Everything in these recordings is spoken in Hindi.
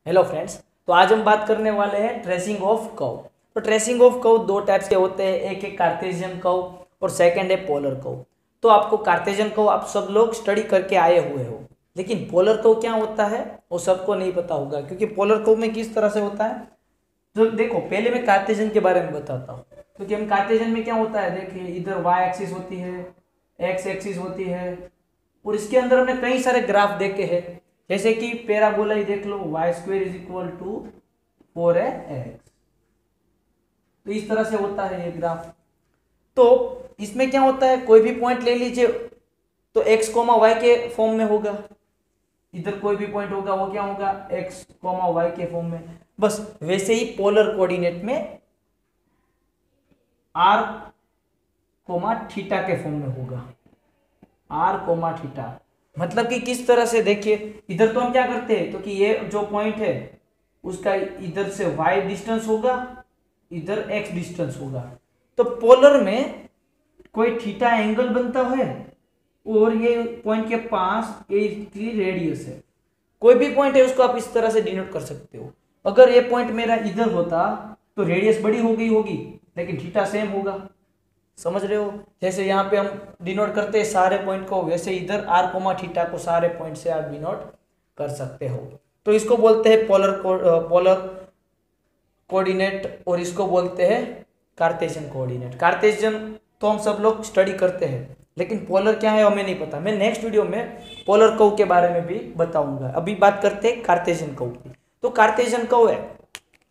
Hello friends. तो आज हम बात करने वाले हैं ट्रेसिंग ऑफ कर्व। तो ट्रेसिंग ऑफ कर्व दो टाइप्स के होते हैं, एक है कार्टेशियन कर्व और सेकंड है पोलर कर्व। तो आपको कार्टेशियन कर्व आप सब लोग स्टडी करके आए हुए हो, लेकिन पोलर कर्व क्या होता है वो सबको नहीं पता होगा, क्योंकि पोलर कर्व में किस तरह से होता है। तो देखो, पहले मैं कार्टेशियन के बारे में बताता हूँ। क्योंकि हम कार्टेशियन में क्या होता है, देखिए इधर वाई एक्सिस होती है, एक्स एक्सिस होती है, और इसके अंदर हमने कई सारे ग्राफ देखे हैं। जैसे कि पैराबोला ही देख लो, y square is equal to 4x। तो इस तरह से होता है ये ग्राफ। तो इसमें क्या होता है, कोई भी पॉइंट ले लीजिए तो x कोमा वाई के फॉर्म में होगा। इधर कोई भी पॉइंट होगा वो क्या होगा, x कोमा वाई के फॉर्म में। बस वैसे ही पोलर कोऑर्डिनेट में r कोमा थीटा के फॉर्म में होगा, r कोमा थीटा। मतलब कि किस तरह से, देखिए इधर तो हम क्या करते हैं, तो कि ये जो पॉइंट है उसका इधर से y डिस्टेंस होगा, इधर x डिस्टेंस होगा। तो पोलर में कोई थीटा एंगल बनता है और ये पॉइंट के पास ये इसकी रेडियस है। कोई भी पॉइंट है उसको आप इस तरह से डिनोट कर सकते हो। अगर ये पॉइंट मेरा इधर होता तो रेडियस बड़ी हो गई होगी, लेकिन थीटा सेम होगा। समझ रहे हो, जैसे यहाँ पे हम डिनोट करते हैं सारे पॉइंट को, वैसे इधर r कोमा थीटा को सारे पॉइंट से आप डिनोट कर सकते हो। तो इसको बोलते हैं पोलर कोऑर्डिनेट और इसको बोलते हैं कार्टेशियन कोऑर्डिनेट। कार्टेशियन तो हम सब लोग स्टडी करते हैं, लेकिन पोलर क्या है हमें नहीं पता। मैं नेक्स्ट वीडियो में पोलर कर्व के बारे में भी बताऊंगा। अभी बात करते हैं कार्टेशियन कर्व की। तो कार्टेशियन कर्व है,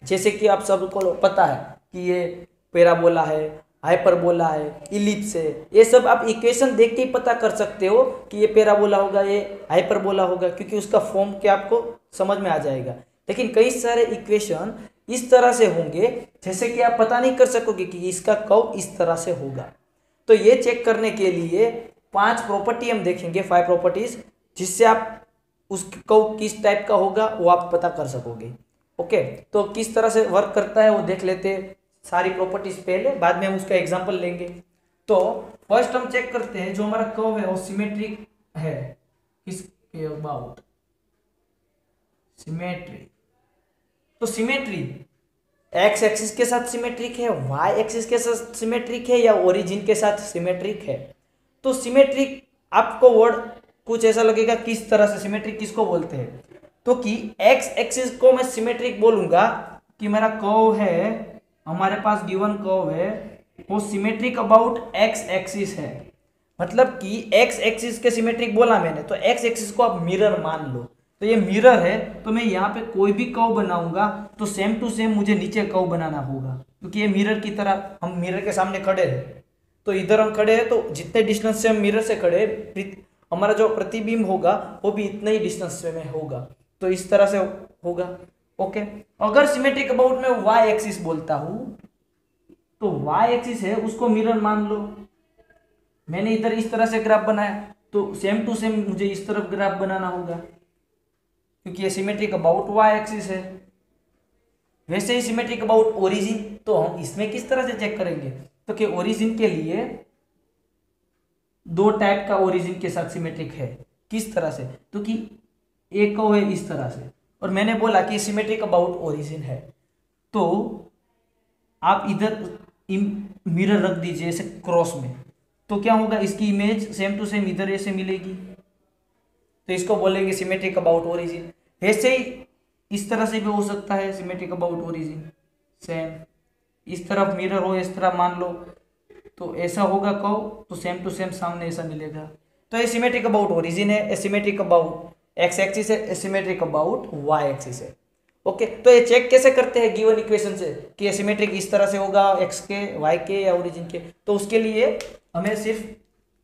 जैसे कि आप सबको पता है कि ये पैराबोला है, हाइपरबोला है, इलिप्स है। ये सब आप इक्वेशन देख के ही पता कर सकते हो कि ये पैराबोला होगा, ये हाइपरबोला होगा, क्योंकि उसका फॉर्म क्या आपको समझ में आ जाएगा। लेकिन कई सारे इक्वेशन इस तरह से होंगे जैसे कि आप पता नहीं कर सकोगे कि इसका कर्व इस तरह से होगा। तो ये चेक करने के लिए 5 प्रॉपर्टी हम देखेंगे, 5 प्रॉपर्टीज, जिससे आप उस कर्व किस टाइप का होगा वो आप पता कर सकोगे। ओके, तो किस तरह से वर्क करता है वो देख लेते हैं। सारी प्रॉपर्टीज पहले, बाद में हम उसका एग्जांपल लेंगे। तो फर्स्ट हम चेक करते हैं जो हमारा कर्व है वो सिमेट्रिक है। किसके अबाउट सिमेट्री। तो सिमेट्री एक्स एक्सिस के साथ सिमेट्रिक है, वाई एक्सिस के साथ सिमेट्रिक है, या ओरिजिन के साथ सिमेट्रिक है। तो सिमेट्रिक आपको वर्ड कुछ ऐसा लगेगा, किस तरह से सिमेट्रिक किसको बोलते हैं। तो कि एक्स एक्सिस को मैं सिमेट्रिक बोलूंगा कि मेरा कर्व है, हमारे पास गिवन कर्व है वो सिमेट्रिक अबाउट एक्स एक्सिस है। मतलब कि एक्स एक्सिस के सिमेट्रिक बोला मैंने, तो एक्स एक्सिस को आप मिरर मान लो। तो ये मिरर है, तो मैं यहाँ पे कोई भी कर्व बनाऊंगा तो सेम टू सेम मुझे नीचे कर्व बनाना होगा, क्योंकि ये मिरर की तरह, हम मिरर के सामने खड़े हैं। तो इधर हम खड़े हैं तो जितने डिस्टेंस से हम मिरर से खड़े हैं, हमारा जो प्रतिबिंब होगा वो भी इतने ही डिस्टेंस में होगा। तो इस तरह से होगा। ओके, अगर सिमेट्रिक अबाउट में वाई एक्सिस बोलता हूं तो वाई एक्सिस है उसको मिरर मान लो। मैंने इधर इस तरह से ग्राफ बनाया तो सेम टू सेम मुझे इस तरफ ग्राफ बनाना होगा, क्योंकि ये सिमेट्रिक अबाउट वाई एक्सिस है। वैसे ही सिमेट्रिक अबाउट ओरिजिन, तो हम इसमें किस तरह से चेक करेंगे, तो कि ओरिजिन के लिए दो टाइप का ओरिजिन के साथ सिमेट्रिक है। किस तरह से, तो कि एक को है इस तरह से, और मैंने बोला कि सिमेट्रिक अबाउट ओरिजिन है। तो आप इधर मिरर रख दीजिए ऐसे क्रॉस में, तो क्या होगा, इसकी इमेज सेम टू सेम इधर ऐसे मिलेगी, तो इसको बोलेंगे सिमेट्रिक अबाउट ओरिजिन। वैसे ही इस तरह से भी हो सकता है सिमेट्रिक अबाउट ओरिजिन, सेम इस तरफ मिरर हो, इस तरह मान लो, तो ऐसा होगा कर्व, तो सेम टू सेम सामने ऐसा मिलेगा। तो ये सिमेट्रिक अबाउट ओरिजिन है, सिमेट्रिक अबाउट एक्स एक्सिस है, सिमेट्रिक अबाउट वाई एक्सिस है। ओके, तो ये चेक कैसे करते हैं गिवन इक्वेशन से कि ये सिमेट्रिक इस तरह से होगा एक्स के, वाई के या ओरिजिन के। तो उसके लिए हमें सिर्फ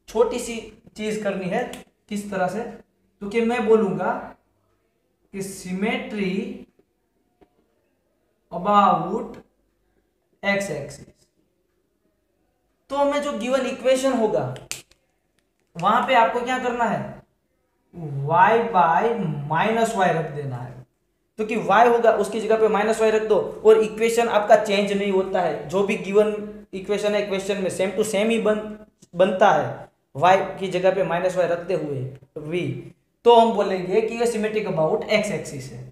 छोटी सी चीज करनी है। किस तरह से, तो कि मैं बोलूंगा कि सिमेट्री अबाउट एक्स एक्सिस, तो हमें जो गिवन इक्वेशन होगा वहां पे आपको क्या करना है, y बाय माइनस वाई रख देना है। तो कि y होगा उसकी जगह पे माइनस वाई रख दो, और इक्वेशन आपका चेंज नहीं होता है। जो भी गिवन इक्वेशन है इक्वेशन में सेम टू सेम ही बनता है, y की जगह पे माइनस वाई रखते हुए v। तो हम बोलेंगे कि ये सिमेट्रिक अबाउट एक्स एक्सिस है।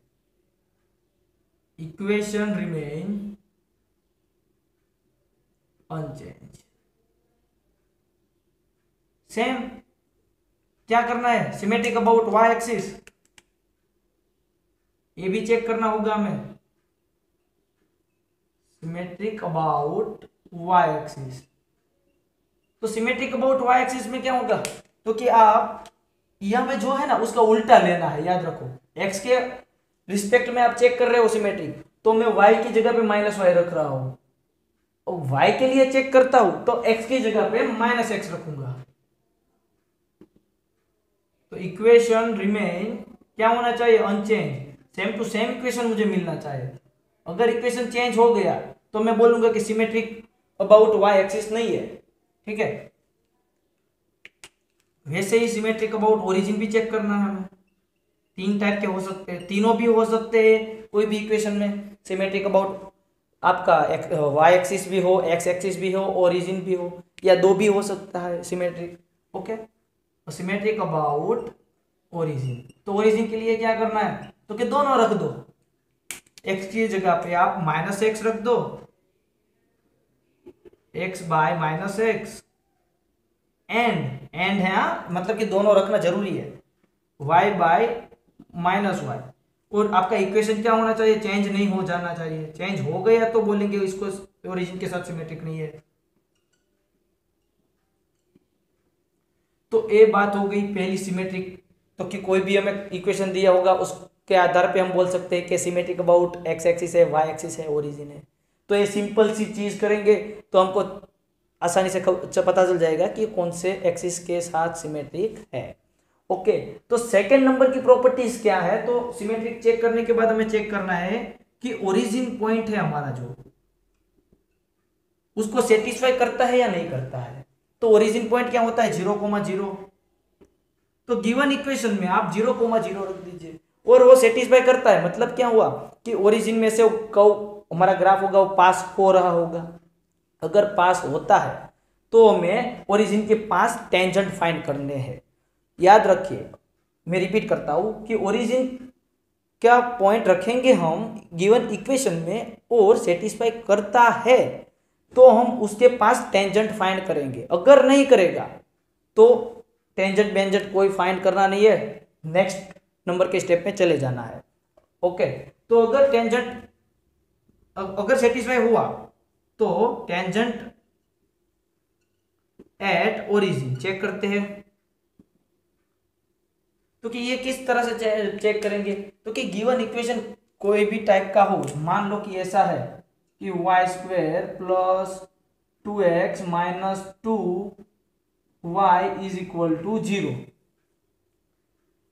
Equation remain unchange. सेम क्या करना है, सिमेट्रिक अबाउट वाई एक्सिस, ये भी चेक करना होगा हमें, सिमेट्रिक अबाउट वाई एक्सिस। तो सिमेट्रिक अबाउट वाई एक्सिस में क्या होगा, तो कि आप यहां पे जो है ना उसका उल्टा लेना है, याद रखो एक्स के रिस्पेक्ट में आप चेक कर रहे हो सिमेट्रिक, तो मैं वाई की जगह पे माइनस वाई रख रहा हूं, और वाई के लिए चेक करता हूं तो एक्स की जगह पे माइनस एक्स रखूंगा। तो इक्वेशन रिमेन क्या होना चाहिए, unchange, same to same equation मुझे मिलना चाहिए। अगर इक्वेशन चेंज हो गया तो मैं बोलूंगा कि सिमेट्रिक अबाउट वाई एक्सिस नहीं है, ठीक है। वैसे ही सिमेट्रिक अबाउट ओरिजिन भी चेक करना है हमें, तीन टाइप के हो सकते हैं, तीनों भी हो सकते हैं कोई भी इक्वेशन में, सिमेट्रिक अबाउट आपका वाई एक्सिस भी हो, एक्स एक्सिस भी हो, ओरिजिन भी हो, या दो भी हो सकता है symmetric, okay. Symmetric about origin, तो ओरिजिन के लिए क्या करना है, तो कि दोनों रख दो, एक्स की जगह पे आप माइनस एक्स रख दो, x bye minus x, and है मतलब कि दोनों रखना जरूरी है, वाई बाय माइनस वाई। और आपका इक्वेशन क्या होना चाहिए, चेंज नहीं हो जाना चाहिए, चेंज हो गया तो बोलेंगे इसको ओरिजिन के साथ सिमेट्रिक नहीं है। तो ये बात हो गई पहली सिमेट्रिक, तो कि कोई भी हमें इक्वेशन दिया होगा उसके आधार पे हम बोल सकते हैं कि सिमेट्रिक अबाउट एक्स एक्सिस है, वाई एक्सिस है, ओरिजिन है। तो ये सिंपल सी चीज करेंगे तो हमको आसानी से पता चल जाएगा कि कौन से एक्सिस के साथ सिमेट्रिक है, ओके। तो सेकंड नंबर की प्रॉपर्टीज क्या है, तो सिमेट्रिक चेक करने के बाद हमें चेक करना है कि ओरिजिन पॉइंट है हमारा जो, उसको सेटिस्फाई करता है या नहीं करता है। तो ओरिजिन पॉइंट क्या होता है, 0,0। तो गिवन इक्वेशन में आप 0,0 रख दीजिए और वो सेटिस्फाई करता है, मतलब क्या हुआ कि ओरिजिन में से कर्व हमारा ग्राफ होगा वो पास हो रहा होगा। अगर पास होता है तो हमें ओरिजिन के पास टेंजेंट फाइंड करने हैं। याद रखिए, मैं रिपीट करता हूं कि ओरिजिन क्या पॉइंट रखेंगे हम गिवन इक्वेशन में और सेटिस्फाई करता है तो हम उसके पास टेंजेंट फाइंड करेंगे, अगर नहीं करेगा तो टेंजेंट बेंजेंट कोई फाइंड करना नहीं है, नेक्स्ट नंबर के स्टेप में चले जाना है, ओके। तो अगर टेंजेंट अगर सेटिस्फाई हुआ तो टेंजेंट एट ओरिजिन चेक करते हैं। तो कि ये किस तरह से चेक करेंगे, तो कि गिवन इक्वेशन कोई भी टाइप का हो, मान लो कि ऐसा है कि y square plus 2x minus 2y is equal to 0,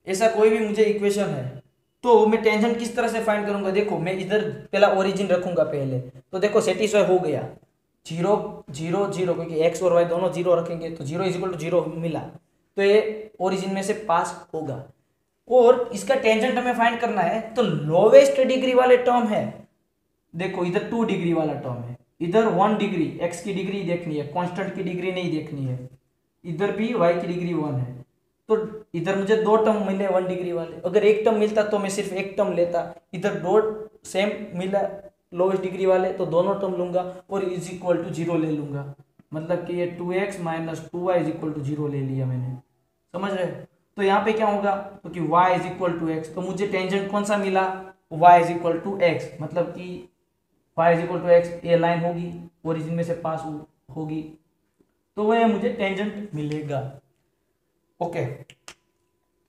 ऐसा कोई भी मुझे इक्वेशन है, तो मैं टेंजेंट किस तरह से फाइंड करूंगा, देखो मैं इधर पहला ओरिजिन रखूंगा पहले, तो देखो सेटिस्फाई हो गया 0 0 0, क्योंकि एक्स और वाई दोनों 0 रखेंगे तो 0 इज इक्वल टू 0 मिला, तो ये ओरिजिन में से पास होगा। और इसका टेंजेंट हमें फाइंड करना है, तो लोवेस्ट डिग्री वाले टर्म है, देखो इधर 2 डिग्री वाला टर्म है, इधर 1 डिग्री, एक्स की डिग्री देखनी है, कांस्टेंट की डिग्री नहीं देखनी है, इधर भी वाई की डिग्री 1 है, तो इधर मुझे दो टर्म मिले 1 डिग्री वाले, अगर एक टर्म मिलता तो मैं सिर्फ एक टर्म लेता, इधर दो सेम मिला लोवेस्ट डिग्री वाले तो दोनों टर्म लूंगा और इज इक्वल टू 0 ले लूंगा, मतलब कि ये 2x minus 2y is equal to 0 ले लिया मैंने, समझ रहे। तो यहाँ पे क्या होगा, तो कि y is equal to x, तो मुझे टेंजेंट कौन सा मिला, y is equal to x, मतलब कि y is equal to x, ये लाइन होगी ओरिजिन में से पास होगी, तो वह मुझे टेंजेंट मिलेगा, ओके।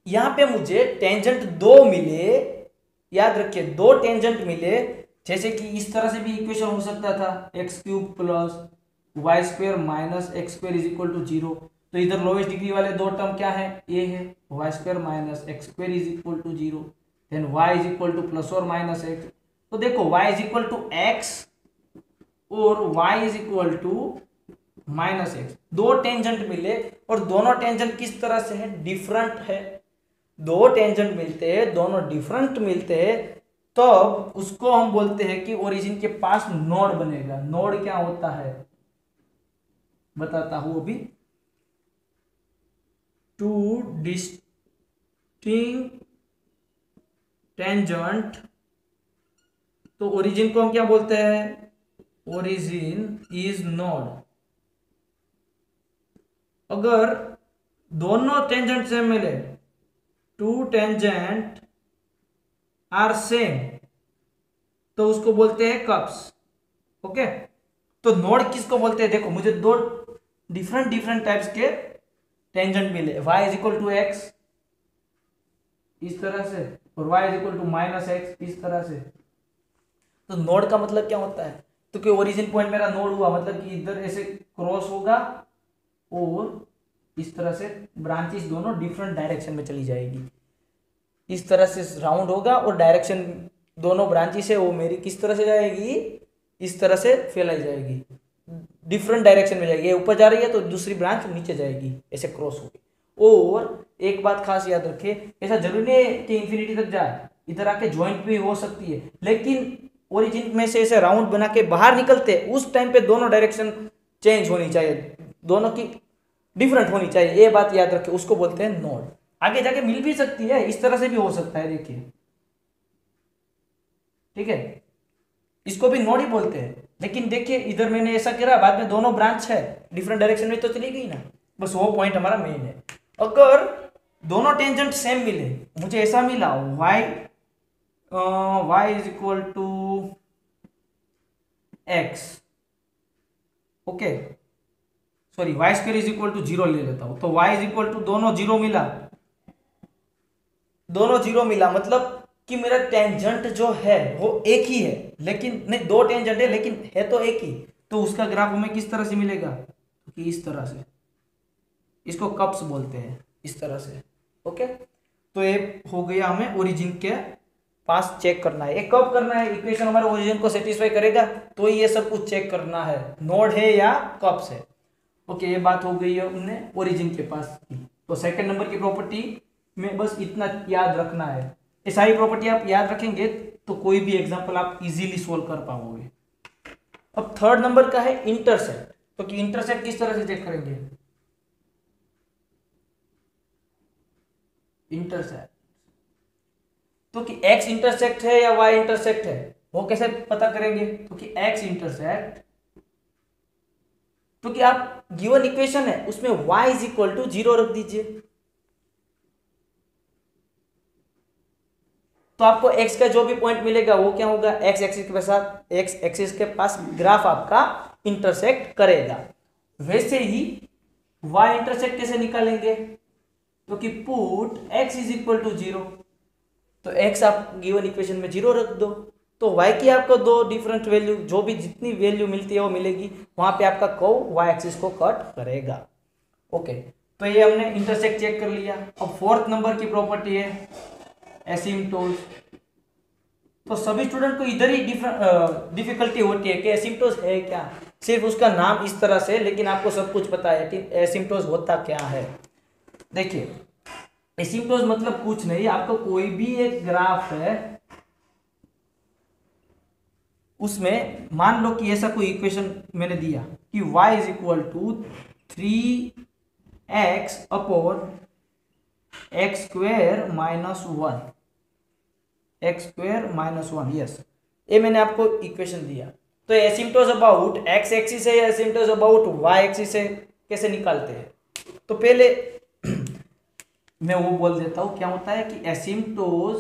यहां पे मुझे टेंजेंट दो मिले, याद रखिए दो टेंजेंट मिले, जैसे कि इस तरह से भी इक्वेशन हो सकता था x cube plus y square minus x square is equal to 0, तो इधर लोवेस्ट डिग्री वाले दो टर्म क्या है, ये है y square minus x square is equal to 0, then y is equal to plus और माइनस एक्स, तो देखो y is equal to x और y is equal to minus x, दो टेंजेंट मिले और दोनों टेंजेंट किस तरह से है, डिफरेंट है, दो टेंजेंट मिलते हैं दोनों डिफरेंट मिलते हैं, तब उसको हम बोलते हैं कि ओरिजिन के पास नोड बनेगा। नोड क्या होता है बताता हूं अभी, टू डिस्टिंक्ट टेंजेंट, तो ओरिजिन को हम क्या बोलते हैं? Origin is node. अगर दोनों टेंजेंट सेम मिले, टू टेंजेंट आर सेम, तो उसको बोलते हैं कप्स। ओके, तो नोड किसको बोलते हैं? देखो, मुझे दो डिफरेंट डिफरेंट टाइप्स के टेंजेंट मिले, y is equal to x इस तरह से, और y is equal to minus x इस तरह से। तो नोड का मतलब क्या होता है? तो कि ओरिजिन पॉइंट मेरा नोड हुआ, मतलब कि इधर ऐसे क्रॉस होगा और इस तरह से ब्रांचेस दोनों डिफरेंट डायरेक्शन में चली जाएगी। इस तरह से राउंड होगा और डायरेक्शन दोनों ब्रांचेस है वो मेरी किस तरह से जाएगी? इस तरह से फैलाई जाएगी, डिफरेंट डायरेक्शन में जाएगी। ये ऊपर जा रही है तो दूसरी ब्रांच नीचे जाएगी, ऐसे क्रॉस होगी। और एक बात खास याद रखें, ऐसा जरूरी नहीं है कि इंफिनिटी तक जाए, इधर आके ज्वाइंट भी हो सकती है, लेकिन ओरिजिन में से ऐसे राउंड बना के बाहर निकलते उस टाइम पे दोनों डायरेक्शन चेंज होनी चाहिए, दोनों की डिफरेंट होनी चाहिए, ये बात याद रखें, उसको बोलते हैं नोड। आगे जाके मिल भी सकती है, इस तरह से भी हो सकता है, देखिए, ठीक है, इसको भी नोड ही बोलते हैं। लेकिन देखिए इधर मैंने ऐसा करा, बाद में दोनों ब्रांच है, डिफरेंट डायरेक्शन में तो चली गई ना, बस वो पॉइंट हमारा मेन है। अगर दोनों टेंजेंट सेम मिले, मुझे ऐसा मिला y is equal to x, okay, sorry y square is equal to 0 ले लेता हूं, तो y इज इक्वल टू दोनों जीरो मिला, दोनों जीरो मिला, मतलब कि मेरा टेंजेंट जो है वो एक ही है, लेकिन नहीं, दो टेंजेंट है लेकिन है तो एक ही, तो उसका ग्राफ हमें किस तरह से मिलेगा? कि इस तरह से, इसको कप्स बोलते हैं, इस तरह से। ओके, तो ये हो गया, हमें ओरिजिन के पास चेक करना है। ये कब करना है? इक्वेशन हमारे ओरिजिन को सेटिस्फाई करेगा तो ये सब कुछ चेक करना है, नोड है या कप्स है। ओके, ये बात हो गई है हमने ओरिजिन के पास की। तो सेकंड नंबर की प्रॉपर्टी में बस इतना याद रखना है, ये सारी प्रॉपर्टी आप याद रखेंगे तो कोई भी एग्जांपल आप इजीली सोल्व कर पाओगे। अब थर्ड नंबर का है इंटरसेप्ट। तो कि इंटरसेप्ट किस तरह से चेक करेंगे? इंटरसेप्ट तो कि x इंटरसेक्ट है या y इंटरसेक्ट है, वो कैसे पता करेंगे? तो कि x इंटरसेक्ट, तो कि आप गिवन इक्वेशन है उसमें y इज इक्वल टू 0 रख दीजिए, तो आपको x का जो भी पॉइंट मिलेगा वो क्या होगा? x एक्सिस के साथ, x एक्सिस के पास ग्राफ आपका इंटरसेक्ट करेगा। वैसे ही y इंटरसेक्ट कैसे निकालेंगे? तो कि put x is equal to 0, तो x आप गिवन इक्वेशन में 0 रख दो, तो y की आपको दो डिफरेंट वैल्यू, जो भी जितनी वैल्यू मिलती है वो मिलेगी, वहां पे आपका कर्व y एक्सिस को कट करेगा। ओके, तो ये हमने इंटरसेक्ट चेक कर लिया। अब फोर्थ नंबर की प्रॉपर्टी है एसिम्प्टोज। तो सभी स्टूडेंट को इधर ही डिफिकल्टी होती है कि एसिम्प्टोज है क्या, सिर्फ उसका नाम इस तरह से, लेकिन आपको सब कुछ पता है कि एसिम्प्टोज होता क्या है। देखिए, एसिम्प्टोज मतलब कुछ नहीं, आपको कोई भी एक ग्राफ है, उसमें मान लो कि ऐसा कोई इक्वेशन मैंने दिया कि y is equal to 3x upon x square minus 1, x square minus 1, yes, ये मैंने आपको इक्वेशन दिया। तो एसिम्प्टोज अबाउट x एक्सिस है या एसिम्प्टोज अबाउट y एक्सिस है, कैसे निकालते हैं? तो पहले मैं वो बोल देता हूं क्या होता है कि एसिम्प्टोज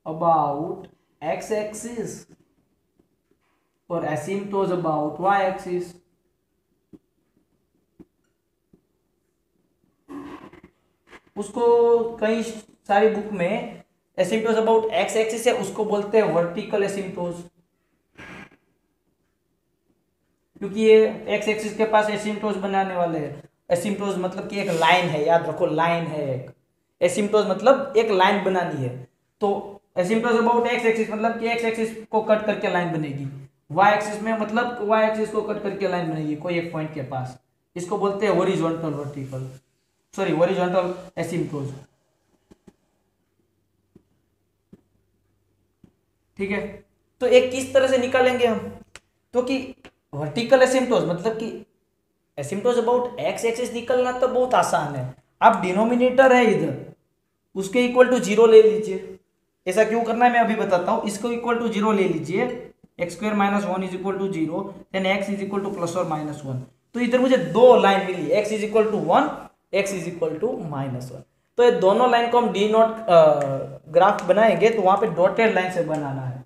अबाउट x एक्सिस और एसिम्प्टोज अबाउट y एक्सिस। उसको कई सारी बुक में एसिम्प्टोज अबाउट x एक्सिस है, उसको बोलते हैं वर्टिकल एसिम्प्टोज, क्योंकि ये x एक्सिस के पास एसिम्प्टोज बनाने वाले हैं। एसिम्प्टोज मतलब कि एक लाइन है, याद रखो, लाइन है एक, एसिम्प्टोज मतलब एक लाइन बनानी है। तो एसिम्प्टोज अबाउट x एक्सिस मतलब कि x एक्सिस को कट करके लाइन बनेगी, y एक्सिस में मतलब y एक्सिस को कट करके लाइन बनेगी कोई एक पॉइंट के पास, इसको बोलते हैं हॉरिजॉन्टल वर्टिकल, सॉरी हॉरिजॉन्टल एसिम्प्टोज। ठीक है, तो एक किस तरह से निकालेंगे हम? तो कि वर्टिकल एसिम्प्टोज मतलब कि एसिम्प्टोज अबाउट x एक्सिस निकलना तो बहुत आसान है। आप डिनोमिनेटर है इधर, उसके इक्वल टू 0 ले लीजिए, ऐसा क्यों करना है मैं अभी बताता हूं। इसको इक्वल टू 0 ले लीजिए, x square minus 1 is equal to 0, then x is equal to plus और माइनस 1। तो इधर मुझे दो लाइन मिली, x is equal to 1, x is equal to minus 1। तो ये दोनों लाइन को हम डी नोट ग्राफ बनाएंगे तो वहां पे डॉटेड लाइन से बनाना है।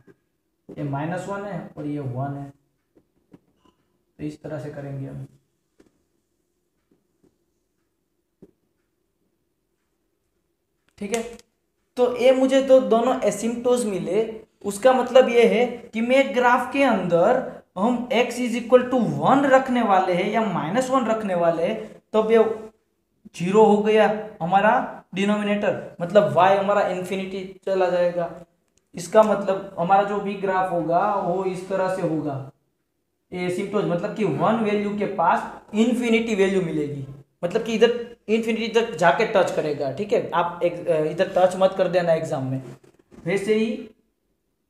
ये -1 है और ये 1 है, तो इस तरह से करेंगे हम। ठीक है, तो ये मुझे तो दोनों एसिम्प्टोज मिले। उसका मतलब ये है कि मैं ग्राफ के अंदर हम x इज इक्वल टू 1 रखने वाले हैं या -1 रखने वाले हैं, तो ये 0 हो गया हमारा डिनोमिनेटर, मतलब y हमारा इन्फिनिटी चला जाएगा। इसका मतलब हमारा जो भी ग्राफ होगा वो इस तरह से होगा, एसिम्प्टोज मतलब कि 1 वैल्यू के पास इन्फिनिटी वैल्यू मिलेगी, मतलब कि इधर इन्फिनिटी तक जाके टच करेगा। ठीक है, आप इधर टच मत कर देना एग्जाम में। वैसे ही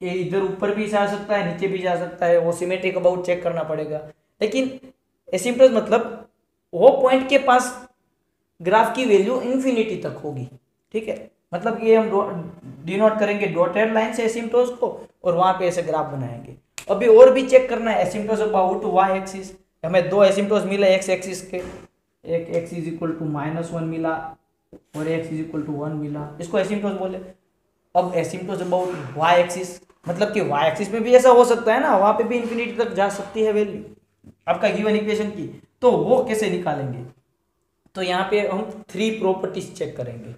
ये इधर ऊपर भी जा सकता है, नीचे भी जा सकता है, वो सिमेट्री का बहुत चेक करना पड़ेगा। लेकिन एसिम्प्टोज मतलब वो पॉइंट के पास ग्राफ की वैल्यू इन्फिनिटी तक होगी। ठीक है, मतलब ये हम डिनोट करेंगे डॉटेड लाइन से एसिम्प्टोज को और वहां पे ऐसे ग्राफ बनाएंगे। अभी और भी चेक करना है एसिम्प्टोज अबाउट वाई एक्सिस। हमें दो एसिम्प्टोज मिले एक्स एक्सिस के, एक एक्स इज इक्वल टू -1 मिला और एक्स इज इक्वल टू 1 मिला, इसको एसिम्प्टोज बोले। अब एसिम्प्टोज अबाउट वाई एक्सिस, मतलब कि वाई एक्सिस में भी ऐसा हो सकता है ना, वहां पे भी इन्फिनिटी तक जा सकती है वैल्यू आपका गिवन इक्वेशन की, तो वो कैसे निकालेंगे। तो यहाँ पे हम 3 प्रॉपर्टीज चेक करेंगे,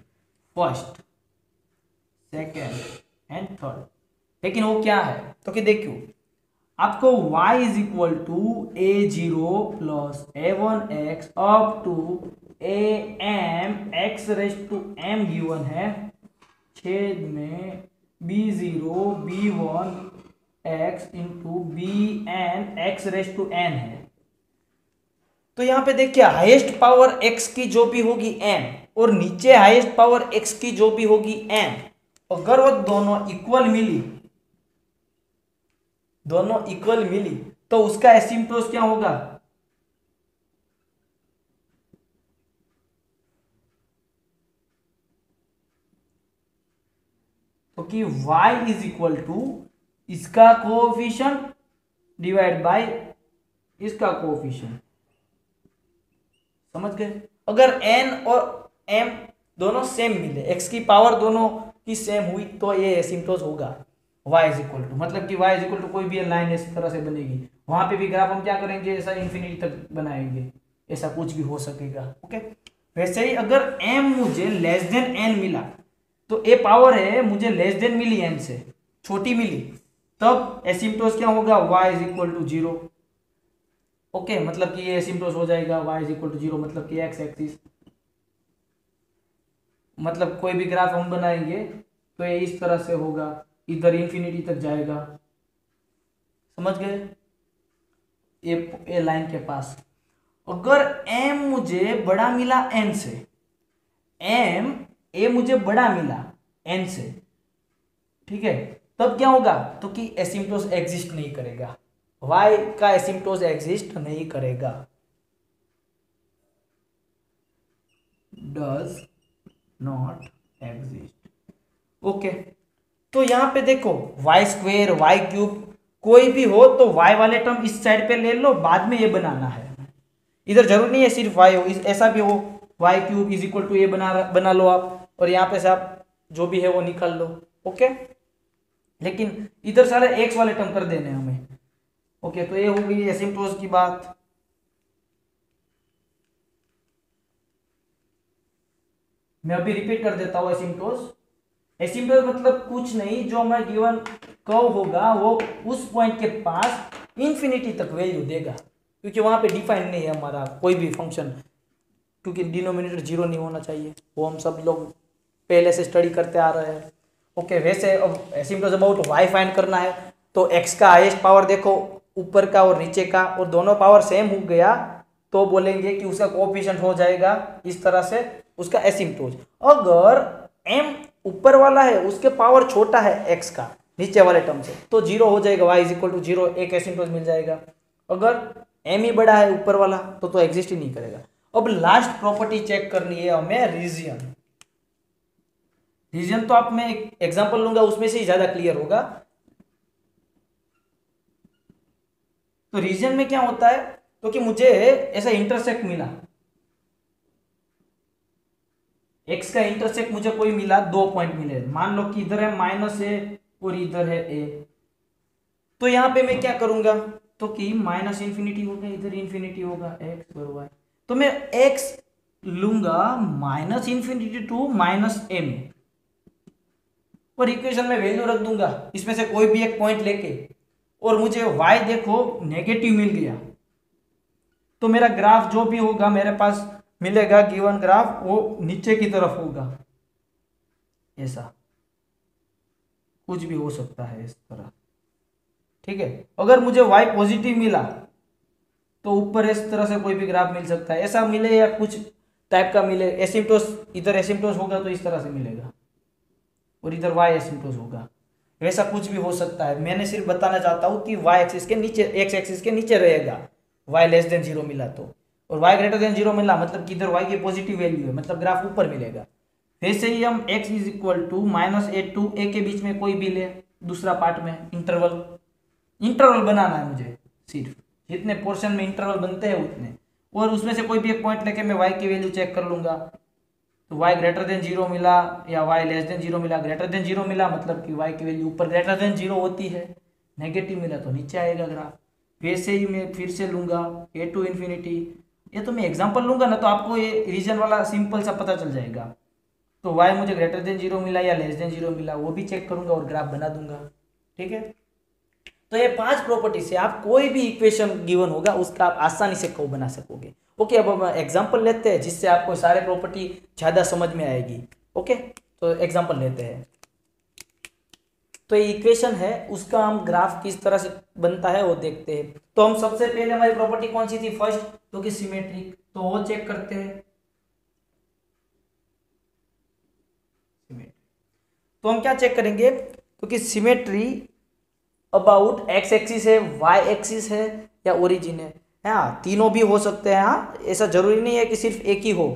फर्स्ट, सेकेंड एंड थर्ड। लेकिन वो क्या है, तो कि देखियो आपको y is equal to a0 plus a1x up to am x raise to m given है, छेद में b0 b1 x into bn x raise to n है। तो यहां पे देखिए हाईएस्ट पावर x की जो भी होगी m और नीचे हाईएस्ट पावर x की जो भी होगी n, अगर वो दोनों इक्वल मिली तो उसका एसिम्प्टोज क्या होगा, तो कि y इज इक्वल टू इसका कोएफिशिएंट डिवाइड बाय इसका कोएफिशिएंट। समझ गए। अगर n और m दोनों सेम मिले, x की पावर दोनों की सेम हुई तो ये एसिम्प्टोज होगा y इज इक्वल टू, मतलब कि y इज इक्वल टू कोई भी लाइन इस तरह से बनेगी, वहां पे भी ग्राफ हम क्या करेंगे ऐसा इन्फिनिटी तक बनाएंगे, ऐसा कुछ भी हो सकेगा। ओके, वैसे ही अगर m मुझे लेस देन n मिला, तो a पावर है मुझे लेस देन मिली n से छोटी मिली, तब एसिम्प्टोज क्या होगा y is equal to 0। Okay, मतलब कि ये एसिम्प्टोज हो जाएगा y इज इक्वल टू 0, मतलब कि x एक्सिस, मतलब कोई भी ग्राफ हम बनाएंगे तो ये इस तरह से होगा, इधर इन्फिनिटी तक जाएगा। समझ गए, ए लाइन के पास अगर m मुझे बड़ा मिला n से, a मुझे बड़ा मिला n से, ठीक है, तब क्या होगा, तो कि एसिम्प्टोज एग्जिस्ट नहीं करेगा, y का एसिम्प्टोज एग्जिस्ट नहीं करेगा, डज नॉट एग्जिस्ट। ओके, तो यहां पे देखो वाई स्क्वेयर वाई क्यूब कोई भी हो तो y वाले टर्म इस साइड पे ले लो, बाद में ये बनाना है, इधर जरूर नहीं है सिर्फ y हो, ऐसा भी हो y cube is equal to ये बना लो आप, और यहाँ पे से आप जो भी है वो निकाल लो। ओके, लेकिन इधर सारे x वाले टर्म कर देने हमें। ओके, तो ये हो गई एसिम्प्टोज की बात। मैं अभी रिपीट कर देता हूँ एसिम्प्टोज। एसिम्प्टोज मतलब कुछ नहीं, जो हमारा गिवन कर्व होगा वो उस पॉइंट के पास इंफिनिटी तक वैल्यू देगा, क्योंकि वहां पे डिफाइन नहीं है हमारा कोई भी फंक्शन, क्योंकि डिनोमिनेटर 0 नहीं होना चाहिए, वो हम सब लोग पहले से स्टडी करते आ रहे हैं। ओके, वैसे अब एसिम्प्टोज अबाउट y फाइंड करना है, तो x का हाईएस्ट पावर देखो ऊपर का और नीचे का, और दोनों पावर सेम हो गया तो बोलेंगे कि उसका कोएफिशिएंट हो जाएगा इस तरह से उसका एसिम्प्टोज। अगर m ऊपर वाला है उसके पावर छोटा है x का नीचे वाले टर्म से, तो 0 हो जाएगा, y इज इक्वल टू 0, एक एसिम्प्टोज मिल जाएगा। अगर m ही बड़ा है ऊपर वाला तो एग्जिस्ट ही नहीं करेगा। अब लास्ट प्रॉपर्टी चेक करनी है हमें, रीजन। रीजन तो आप, मैं एक एग्जांपल लूंगा उसमें से ही ज्यादा क्लियर होगा। तो रीजन में क्या होता है, तो कि मुझे ऐसा इंटरसेक्ट मिला, एक्स का इंटरसेक्ट मुझे कोई मिला, 2 पॉइंट मिले, मान लो कि इधर है -a और इधर है a। तो यहाँ पे मैं क्या करूंगा, तो कि माइनस इन्फिनिटी होगा, इधर इन्फिनिटी होगा, एक्स और वाई। तो मैं एक्स लूंगा -इन्फिनिटी टू -a में, और इक्वेशन में वैल्यू रख दूंगा इसमें से कोई भी एक पॉइंट लेके, और मुझे y देखो नेगेटिव मिल गया, तो मेरा ग्राफ जो भी होगा मेरे पास मिलेगा, गिवन ग्राफ वो नीचे की तरफ होगा, ऐसा कुछ भी हो सकता है इस तरह, ठीक है। अगर मुझे y पॉजिटिव मिला तो ऊपर इस तरह से कोई भी ग्राफ मिल सकता है, ऐसा मिले या कुछ टाइप का मिले, एसिम्पटोस, इधर एसिम्पटोस होगा तो इस तरह से मिलेगा, और इधर y एसिम्पटोस होगा, वैसा कुछ भी हो सकता है। मैंने सिर्फ बताना चाहता हूँ कि y एक्सिस के नीचे, x एक्सिस के नीचे रहेगा, y लेस देन 0 मिला तो, और y ग्रेटर देन 0 मिला मतलब कि इधर y की पॉजिटिव वैल्यू है, मतलब ग्राफ ऊपर मिलेगा। वैसे ही हम x is equal to -a to a के बीच में कोई भी ले, दूसरा पार्ट में इंटरवल बनाना है मुझे, सिर्फ जितने पोर्शन में इंटरवल बनते हैं उतने, और उसमें से कोई भी एक पॉइंट लेके मैं y की वैल्यू चेक कर लूंगा। तो y ग्रेटर देन 0 मिला या y लेस देन 0 मिला, ग्रेटर देन 0 मिला मतलब कि y की वैल्यू ऊपर ग्रेटर देन 0 होती है, नेगेटिव मिला तो नीचे आएगा ग्राफ। वैसे ही मैं फिर से लूंगा a टू इन्फिनिटी, ये तो मैं एग्जांपल लूंगा ना, तो आपको ये रीजन वाला सिंपल सा पता चल जाएगा। तो y मुझे ग्रेटर देन 0 मिला या लेस देन 0 मिला वो भी चेक करूंगा और ग्राफ बना दूंगा, ठीक है। तो ये 5 प्रॉपर्टी से आप कोई भी इक्वेशन गिवन होगा उसका आप आसानी से को बना सकोगे। ओके, अब हम एग्जांपल लेते हैं जिससे आपको सारे प्रॉपर्टी ज़्यादा समझ में आएगी। ओके, तो एग्जांपल लेते हैं। तो ये इक्वेशन है, उसका हम ग्राफ किस तरह से बनता है वो देखते हैं। तो हम सबसे पहले, हमारी प्रॉपर्टी कौन सी थी फर्स्ट, तो कि सिमेट्रिक, तो वो चेक करते हैं। तो हम क्या चेक करेंगे, तो कि सिमेट्री अबाउट एक्स एक्सिस है, वाई एक्सिस है या ओरिजिन है। हाँ, तीनों भी हो सकते हैं, हाँ ऐसा जरूरी नहीं है कि सिर्फ एक ही हो,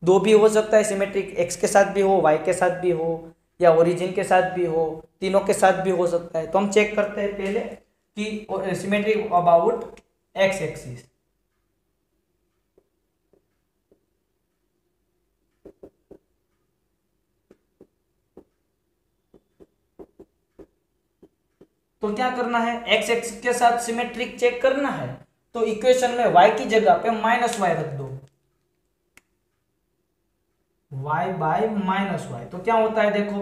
दो भी हो सकता है सिमेट्रिक, एक्स के साथ भी हो, वाई के साथ भी हो, या ओरिजिन के साथ भी हो, तीनों के साथ भी हो सकता है। तो हम चेक करते हैं पहले कि सिमेट्रिक अबाउट एक्स एक्सिस। तो क्या करना है, एक्स एक्सिस के साथ सिमेट्रिक चेक करना है, तो इक्वेशन में y की जगह पे -y रख दो, y बाय -y। तो क्या होता है देखो,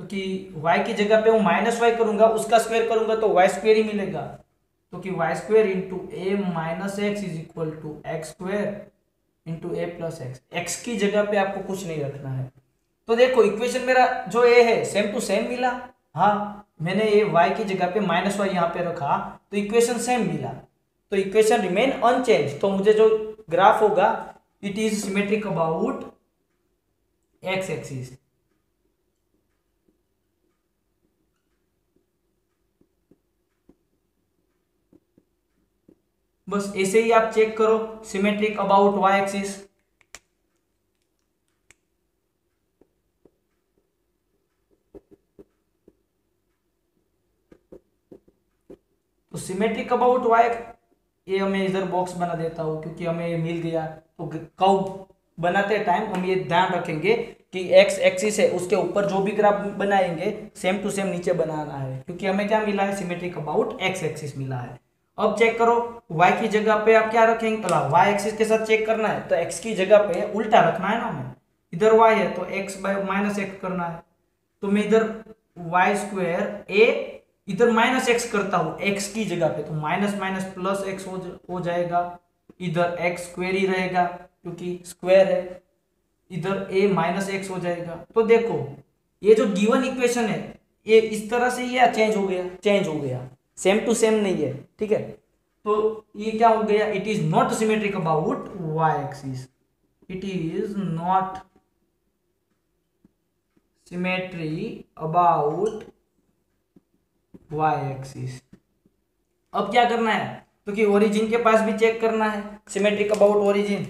तो कि y की जगह पे वो -y करूंगा, उसका स्क्वायर करूंगा तो y स्क्वायर ही मिलेगा। तो कि y square into a minus x is equal to x square into a plus x. X की जगह पे आपको कुछ नहीं रखना है। तो देखो इक्वेशन मेरा जो a है सेम टू सेम मिला, हाँ मैंने ये y की जगह पे -y यहाँ पे रखा तो इक्वेशन सेम मिला, तो इक्वेशन रिमेन अनचेंज। तो मुझे जो ग्राफ होगा it is symmetric about x axis. बस ऐसे ही आप चेक करो सिमेट्रिक अबाउट वाई एक्सिस। तो सिमेट्रिक अबाउट वाई, ये हमें इधर बॉक्स बना देता हूँ क्योंकि हमें ये मिल गया। तो कर्व बनाते टाइम हम ये ध्यान रखेंगे कि एक्स एक्सिस है उसके ऊपर जो भी ग्राफ बनाएंगे सेम टू सेम नीचे बनाना है, क्योंकि हमें क्या मिला है, सिमेट्रिक अबाउट एक्स एक्सिस मिला है। अब चेक करो y की जगह पे आप क्या रखेंगे, y एक्सिस के साथ चेक करना है तो x की जगह पे उल्टा रखना है ना, हमें इधर y है तो x बाय -x करना है। तो मैं इधर y स्क्वायर a इधर -x करता हूँ x की जगह पे, तो माइनस माइनस प्लस x हो जाएगा, इधर x स्क्वायर ही रहेगा क्योंकि स्क्वायर है, इधर a -x हो जाएगा। तो देखो ये जो गिवन इक्वेशन है ये इस तरह से ये चेंज हो गया, सेम टू सेम नहीं है, ठीक है। तो ये क्या हो गया, it is not symmetric about y axis, it is not symmetry about y axis. अब क्या करना है, तो कि ओरिजिन के पास भी चेक करना है, सिमेट्रिक अबाउट ओरिजिन।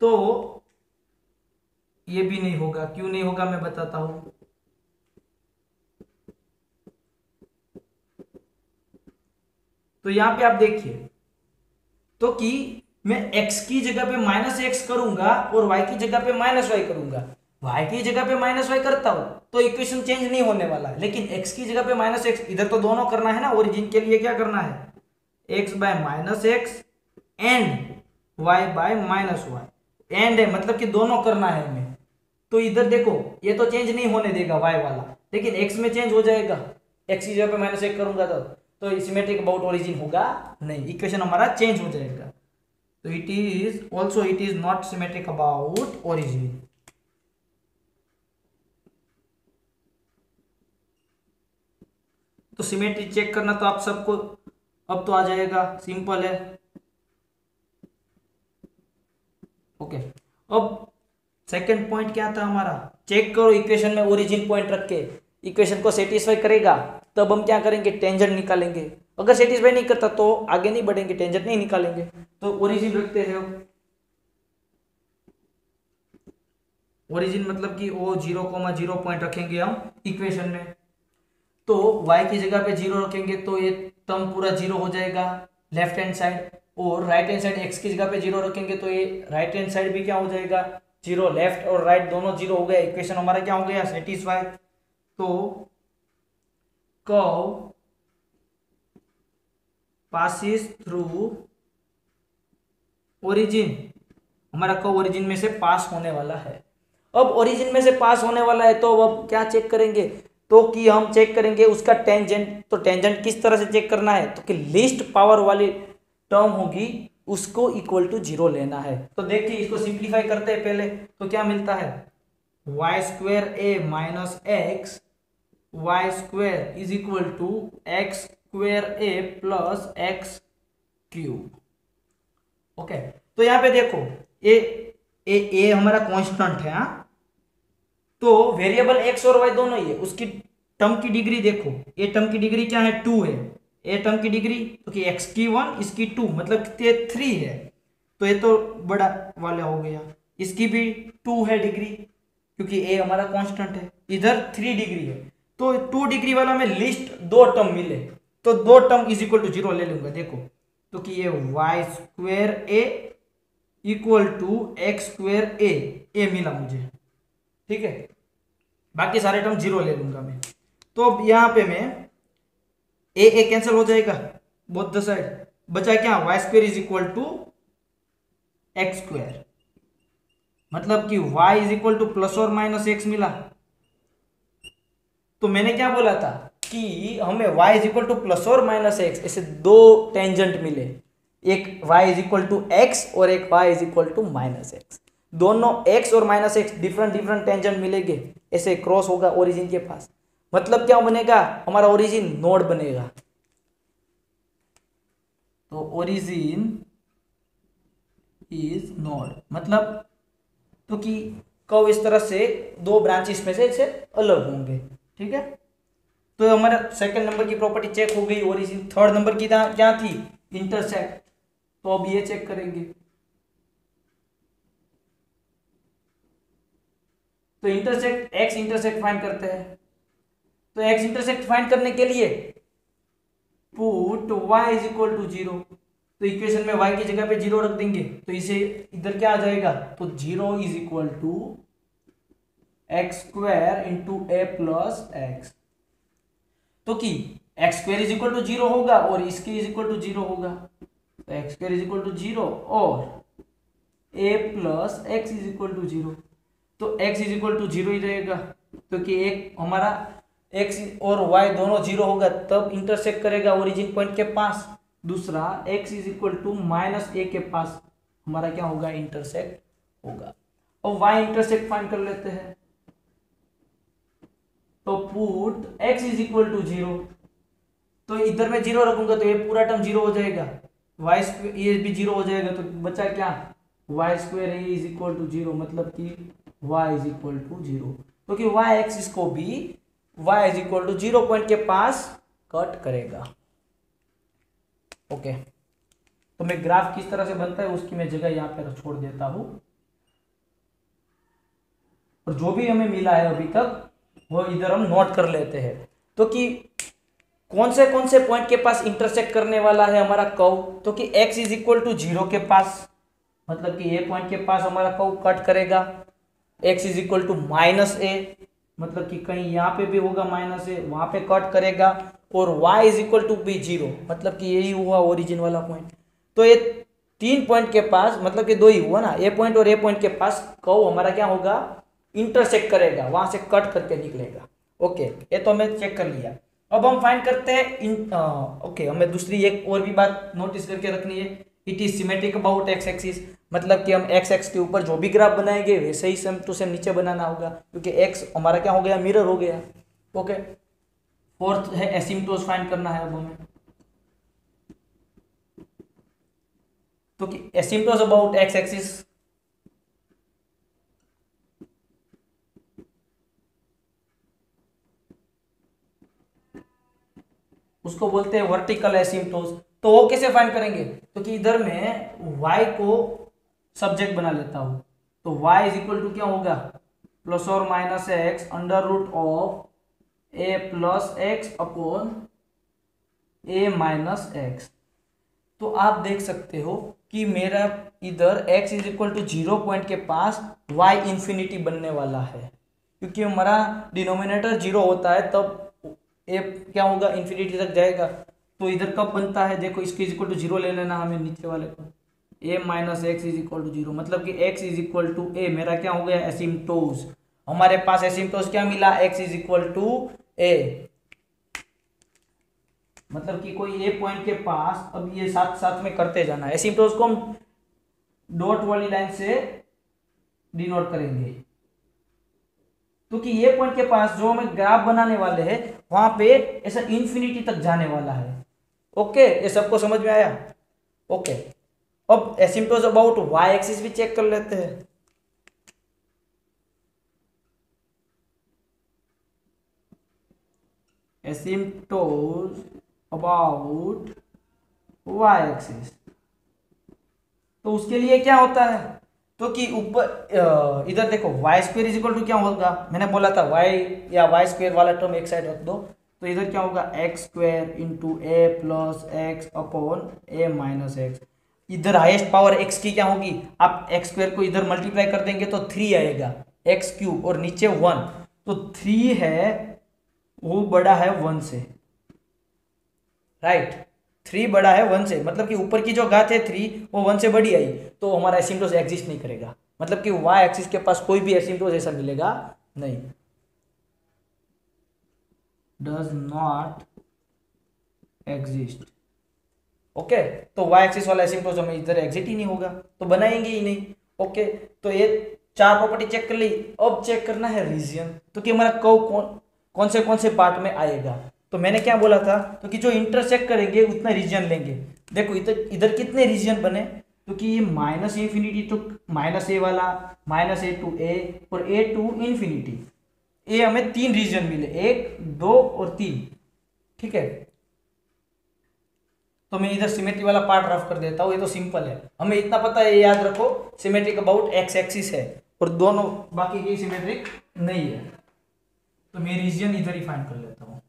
तो ये भी नहीं होगा। क्यों नहीं होगा मैं बताता हूं। तो यहां पे आप देखिए तो कि मैं x की जगह पे -x करूंगा और y की जगह पे -y करूंगा। y की जगह पे -y करता हूं तो इक्वेशन चेंज नहीं होने वाला है, लेकिन x की जगह पे -x, इधर तो दोनों करना है ना, ओरिजिन के लिए क्या करना है, x by -x and y by -y, and है मतलब कि दोनों करना है हमें। तो इधर देखो ये तो चेंज नहीं होने देगा y वाला, लेकिन x में चेंज हो जाएगा। x की जगह पे -1 करूंगा तो सिमेट्रिक अबाउट ओरिजिन होगा नहीं, इक्वेशन हमारा चेंज हो जाएगा। तो it is not symmetric about origin. तो सिमेट्री चेक करना तो आप सबको अब तो आ जाएगा, सिंपल है। ओके, अब सेकंड पॉइंट क्या था हमारा, चेक करो इक्वेशन में ओरिजिन पॉइंट रख के इक्वेशन को सेटिस्फाई करेगा तब हम क्या करेंगे, टेंजेंट निकालेंगे। अगर सेटिस्फाई नहीं करता तो आगे नहीं बढ़ेंगे, टेंजेंट नहीं निकालेंगे। तो ओरिजिन रखते हैं, ओरिजिन मतलब कि वो 0,0 पॉइंट रखेंगे हम इक्वेशन में। तो y की जगह पे 0 रखेंगे तो ये टर्म पूरा 0 हो जाएगा लेफ्ट हैंड साइड, और राइट हैंड साइड x की जगह पे 0 रखेंगे तो ये राइट हैंड साइड भी क्या हो जाएगा 0, लेफ्ट और राइट दोनों 0 हो गया, इक्वेशन हमारा क्या हो गया, सेटिस्फाई। तो कर्व पासिस थ्रू ओरिजिन, हमारा कर्व ओरिजिन में से पास होने वाला है। अब ओरिजिन में से पास होने वाला है तो अब क्या चेक करेंगे, तो कि हम चेक करेंगे उसका टेंजेंट। तो टेंजेंट किस तरह से चेक करना है, तो कि लीस्ट पावर वाली टर्म होगी उसको इक्वल टू 0 लेना है। तो देखिए इसको सिंप्लीफाई करते हैं पहले, तो क्या मिलता है, y² - x y² is equal to x² plus x³। Okay, तो यहां पे देखो ए हमारा कांस्टेंट है, हाँ? तो वेरिएबल x और y दोनों ही है, उसकी टर्म की डिग्री देखो, ये टर्म की डिग्री क्या है, 2 है। ये टर्म की डिग्री तो कि x की 1 इसकी 2 मतलब ये 3 है, तो ये तो बड़ा वाला हो गया। इसकी भी 2 है डिग्री क्योंकि a हमारा कांस्टेंट है, इधर 3 डिग्री है। तो 2 डिग्री वाला में लिस्ट 2 टर्म मिले तो 2 टर्म इज इक्वल टू 0 ले लूंगा। देखो तो कि ये y² इक्वल टू x² ए मिला मुझे, ठीक है। बाकी सारे टर्म 0 ले लूंगा मैं। तो अब यहां पे मैं ए कैंसिल हो जाएगा बोथ द साइड, बचा क्या, y² is equal to x², मतलब कि y is equal to plus और माइनस x मिला। तो मैंने क्या बोला था कि हमें y is equal to plus और माइनस x, ऐसे दो टेंजेंट मिले, एक y is equal to x और एक y is equal to minus x। दोनों x और minus x different different tangent मिलेंगे, ऐसे क्रॉस होगा ओरिजिन के पास, मतलब क्या बनेगा, हमारा ओरिजिन नोड बनेगा। तो ओरिजिन इज नोड मतलब तो कि कर्व इस तरह से दो ब्रांचेस में से अलग होंगे, ठीक है। तो हमारा सेकंड नंबर की प्रॉपर्टी चेक हो गई ओरिजिन। थर्ड नंबर की क्या थी, इंटरसेक्ट। तो अब ये चेक करेंगे। तो इंटरसेक्ट एक्स इंटरसेक्ट फाइंड करते हैं। तो एक्स इंटरसेक्ट फाइंड करने के लिए put y is equal to 0, तो इक्वेशन में y की जगह पे 0 रख देंगे तो इसे इधर क्या आ जाएगा, तो 0 is equal to x² into a plus x. तो कि x² इज इक्वल टू 0 होगा और इसके इज इक्वल टू 0 होगा, तो x² इज इक्वल टू 0 और a plus x is equal to 0। तो x इज इक्वल टू 0 ही रहेगा क्योंकि एक हमारा x और y दोनों 0 होगा तब इंटरसेक्ट करेगा ओरिजिन पॉइंट के पास। दूसरा x is equal to minus a के पास हमारा क्या होगा, इंटरसेक्ट होगा। और y इंटरसेक्ट फाइंड कर लेते हैं। तो put x is equal to 0, तो इधर में 0 रखूंगा तो ये पूरा टर्म 0 हो जाएगा, y² ये भी 0 हो जाएगा, तो बचा क्या, y² इज इक्वल टू 0 मतलब कि y इज इक्वल टू 0, क्योंकि y एक्सिस को भी y is equal to 0 point के पास कट करेगा। ओके, तो मैं ग्राफ किस तरह से बनता है उसकी मैं जगह यहां पर छोड़ देता हूं। और जो भी हमें मिला है अभी तक वो इधर हम नोट कर लेते हैं। तो कि कौन से पॉइंट के पास इंटरसेक्ट करने वाला है हमारा कर्व, तो कि x इज इक्वल टू 0 के पास, मतलब कि ये पॉइंट के पास हमारा कर्व कट करेगा। x is equal to -a, मतलब कि कहीं यहाँ पे भी होगा -a, वहां पे कट करेगा। और y is equal to b 0, मतलब कि यही हुआ ओरिजिन वाला पॉइंट। तो ये 3 पॉइंट के पास, मतलब कि 2 ही हुआ ना, ए पॉइंट और ए पॉइंट के पास कर्व हमारा क्या होगा, इंटरसेक्ट करेगा, वहां से कट करके निकलेगा। ओके, ये तो हमें चेक कर लिया। अब हम फाइंड करते हैं ओके, हमें दूसरी एक और भी बात नोटिस करके रखनी है, it is symmetric about x axis, मतलब कि हम एक्स एक्स के ऊपर जो भी ग्राफ बनाएंगे वैसे ही सेम टू सेम नीचे बनाना होगा, क्योंकि एक्स हमारा क्या हो गया, मिरर हो गया। ओके, फोर्थ है एसिम्प्टोस फाइंड करना है अब हमें। तो कि एसिम्प्टोस अबाउट एक्स एक्सिस, उसको बोलते हैं वर्टिकल एसिम्प्टोस। तो वो कैसे फाइंड करेंगे, तो कि इधर मैं y को सब्जेक्ट बना लेता हूं, तो y इज इक्वल टू क्या होगा, प्लस और minus x under root of a plus x upon a minus x. तो आप देख सकते हो कि मेरा इधर x is equal to 0 point के पास y इंफिनिटी बनने वाला है, क्योंकि हमारा डिनोमिनेटर 0 होता है तब ए क्या होगा, इंफिनिटी तक जाएगा। तो इधर कब बनता है, देखो इसके इज इक्वल टू 0 ले लेना हमें नीचे वाले को, a minus x is equal to 0, मतलब कि x is equal to a, मेरा क्या हो गया, एसिम्प्टोस। हमारे पास एसिम्प्टोस क्या मिला, x इज इक्वल टू ए, मतलब कि कोई ए पॉइंट के पास, अब ये साथ साथ में करते जाना है। एसिम्प्टोस को हम डॉट वाली लाइन से डिनोट करेंगे, क्योंकि ये पॉइंट के पास जो हमें ग्राफ बनाने वाले हैं वहां पे ऐसा इंफिनिटी तक जाने वाला है। ओके, ये सबको समझ में आया। ओके, अब एसिम्प्टोस अबाउट वाई एक्सिस भी चेक कर लेते हैं। एसिम्प्टोस अबाउट वाई एक्सिस, तो उसके लिए क्या होता है, तो कि ऊपर इधर देखो y square is equal to क्या होगा, मैंने बोला था वाई या वाई स्क्वेयर वाला टर्म एक साइड रख दो, तो इधर क्या होगा, x square into a plus x upon a minus x. इधर हाईएस्ट पावर एक्स की क्या होगी, आप एक्स स्क्वेयर को इधर मल्टीप्लाई कर देंगे तो 3 आएगा, एक्स क्यूब और नीचे 1, तो 3 है वो बड़ा है 1 से, राइट। 3 बड़ा है 1 से, मतलब कि ऊपर की जो घात है 3 वो 1 से बड़ी आई, तो हमारा एसिम्प्टोस एग्जिस्ट नहीं करेगा, मतलब कि वाई एक्सिस के पास कोई भी एसिम्प्टोस ऐसा मिलेगा नहीं, डज नॉट एग्जिस्ट। ओके, तो वाई एक्सिस वाला एसिम्प्टोस हमें इधर एग्जिट ही नहीं होगा, तो बनाएंगे ही नहीं। ओके, तो ये 4 प्रॉपर्टी चेक कर ली। अब चेक करना है रीजन, तो कि हमारा कर्व कौन से पार्ट में आएगा। तो मैंने क्या बोला था, तो कि जो इंटरसेक्ट करेंगे उतना रीजन लेंगे। देखो इधर इधर कितने रीजन बने, तो कि ये माइनस इंफिनिटी टू माइनस ए वाला, माइनस ए टू ए और ए टू इंफिनिटी, ये हमें 3 रीजन मिले, 1 2 और 3। ठीक है, तो मैं इधर सिमेट्री वाला पार्ट रफ कर देता हूँ, ये तो सिंपल है, हमें इतना पता है, याद रखो सिमेट्रिक अबाउट एक्स एक्सिस है और दोनों बाकी की सिमेट्रिक नहीं है, तो मैं रीजन इधर ही फाइंड कर लेता हूँ।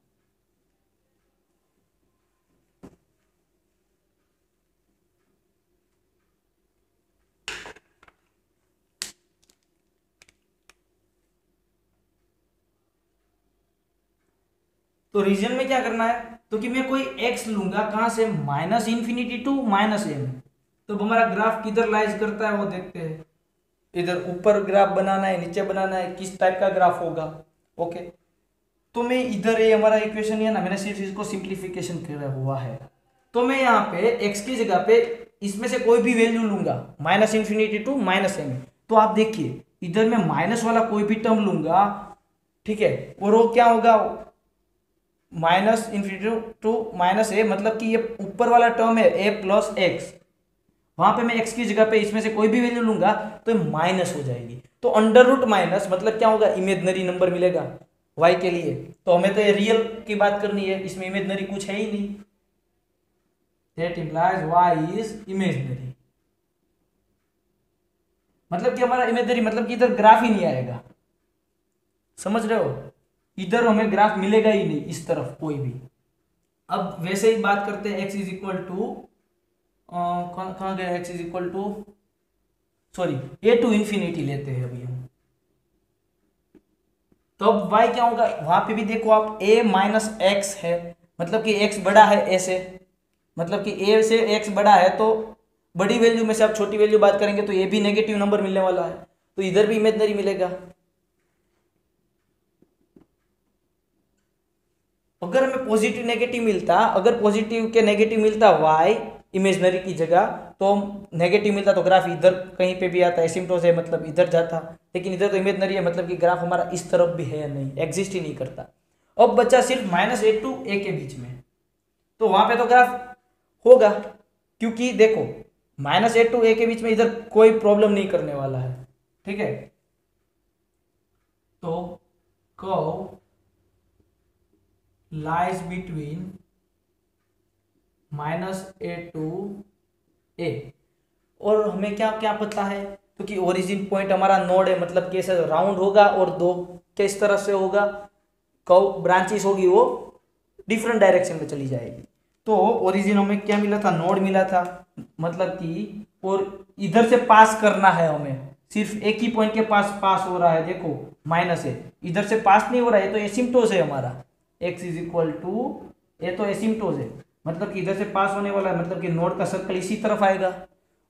तो रीजन में क्या करना है, तो कि मैं कोई x लूंगा, कहां से, minus infinity to minus m. तो हमारा ग्राफ किधर लाइज करता है वो देखते हैं, इधर ऊपर ग्राफ बनाना है, नीचे बनाना है, किस टाइप का ग्राफ होगा। ओके, तो मैं इधर ये हमारा इक्वेशन है ना, मैंने सिर्फ इसको सिंप्लीफिकेशन किया हुआ है, तो मैं यहाँ पे x की जगह पे इसमें से कोई भी वैल्यू लूंगा, minus infinity to minus m. तो आप देखिए इधर मैं माइनस वाला कोई भी टर्म लूंगा, ठीक है, और वो क्या होगा, माइनस इंफिनिटी टू माइनस ए, मतलब कि ये ऊपर वाला टर्म है ए प्लस एक्स, वहां पे मैं एक्स की जगह पे इसमें से कोई भी वैल्यू लूंगा तो माइनस हो जाएगी। तो अंडर रूट माइनस मतलब क्या होगा, इमेजनरी नंबर मिलेगा y के लिए, तो हमें तो ये रियल की बात करनी है, इसमें इमेजनरी कुछ है ही नहीं, that implies y is imaginary, मतलब कि हमारा इमेजनरी मतलब कि इधर ग्राफ ही नहीं आएगा। समझ रहे हो, इधर हमें ग्राफ मिलेगा ही नहीं इस तरफ कोई भी। अब वैसे ही बात करते हैं x इज इक्वल टू, कहाँ गया x is equal to, sorry a to infinity लेते हैं अभी हम। तो अब y क्या होगा, वहां पे भी देखो आप a माइनस एक्स है, मतलब कि x बड़ा है a से, मतलब कि a से x बड़ा है, तो बड़ी वैल्यू में से आप छोटी वैल्यू बात करेंगे तो ये भी नेगेटिव नंबर मिलने वाला है, तो इधर भी इमेजिनरी मिलेगा। अगर हमें पॉजिटिव नेगेटिव मिलता, अगर पॉजिटिव के नेगेटिव मिलता y इमेजिनरी की जगह, तो नेगेटिव मिलता तो ग्राफ इधर कहीं पे भी आता, एसिम्प्टोस है मतलब इधर जाता, लेकिन इधर तो इमेजिनरी है, मतलब कि ग्राफ हमारा इस तरफ भी है नहीं, एग्जिस्ट ही नहीं करता। अब बचा सिर्फ माइनस ए टू ए के बीच में, तो वहां पे तो ग्राफ होगा, क्योंकि देखो माइनस ए टू ए के बीच में इधर कोई प्रॉब्लम नहीं करने वाला है, ठीक है। तो curve lies between minus a to a, और हमें क्या क्या पता है, क्योंकि ओरिजिन पॉइंट हमारा नोड है, मतलब कि ऐसा राउंड होगा और दो किस तरह से होगा, कर्व ब्रांचेस होगी वो डिफरेंट डायरेक्शन में चली जाएगी। तो ओरिजिन हमें क्या मिला था, नोड मिला था, मतलब कि और इधर से पास करना है हमें, सिर्फ एक ही पॉइंट के पास पास हो रहा है, देखो माइनस है, इधर से पास नहीं हो रहा है, तो एसिम्प्टोस है हमारा, x इज इक्वल टू, ये तो एसिम्प्टोस है, मतलब कि इधर से पास होने वाला है, मतलब कि नोड का सर्कल इसी तरफ आएगा,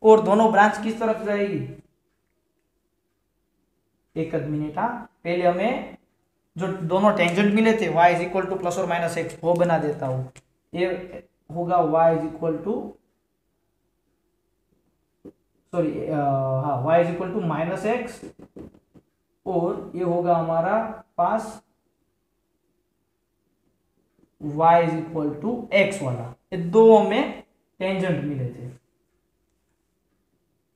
और दोनों ब्रांच किस तरफ जाएगी, एक मिनट, हाँ पहले हमें जो दोनों टेंजेंट मिले थे y is equal to plus और माइनस एक्स, वो बना देता हूँ। ये होगा y is equal to, sorry हाँ y is equal to minus x, और ये होगा हमारा पास y is equal to x वाला, ये दो हमें टेंजेंट मिले थे,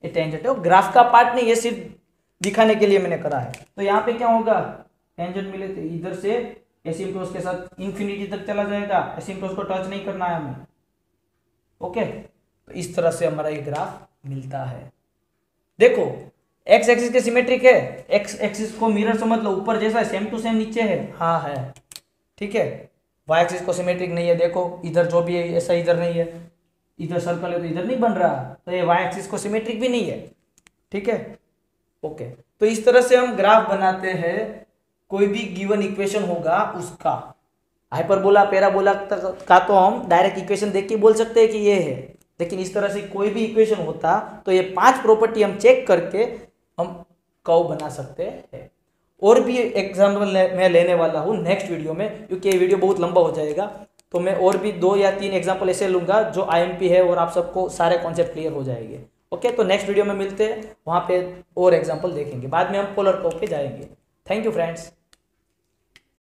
ये टेंजेंट है, ग्राफ का पार्ट नहीं, ये सिर्फ दिखाने के लिए मैंने करा है। तो यहाँ पे क्या होगा, टेंजेंट मिले थे, इधर से एसिम्प्टोस के साथ इंफिनिटी तक चला जाएगा, एसिम्प्टोस को टच नहीं करना है हमें, ओके। तो इस तरह से हमारा ये ग्राफ मिलता है। देखो एक्स एक्सिस के सिमेट्रिक है, एक्स एक्सिस को मिरर समझ लो, ऊपर जैसा है सेम टू सेम नीचे है, हाँ है, ठीक है। वाई एक्सिस को सिमेट्रिक नहीं है, देखो इधर जो भी है ऐसा इधर नहीं है, इधर सर्कल है तो इधर नहीं बन रहा, तो ये वाई एक्सिस को सिमेट्रिक भी नहीं है, ठीक है, ओके। तो इस तरह से हम ग्राफ बनाते हैं, कोई भी गिवन इक्वेशन होगा उसका, हाइपरबोला पैराबोला का तो हम डायरेक्ट इक्वेशन देख के बोल सकते हैं कि ये है, लेकिन इस तरह से कोई भी इक्वेशन होता तो ये 5 प्रॉपर्टी हम चेक करके हम कर्व बना सकते हैं। और भी एग्जाम्पल मैं लेने वाला हूँ नेक्स्ट वीडियो में, क्योंकि ये वीडियो बहुत लंबा हो जाएगा, तो मैं और भी 2 या 3 एग्जाम्पल ऐसे लूंगा जो IMP है, और आप सबको सारे कॉन्सेप्ट क्लियर हो जाएंगे, ओके। तो नेक्स्ट वीडियो में मिलते हैं, वहाँ पे और एग्जाम्पल देखेंगे, बाद में हम पोलर कर्व पे जाएंगे। Thank you friends.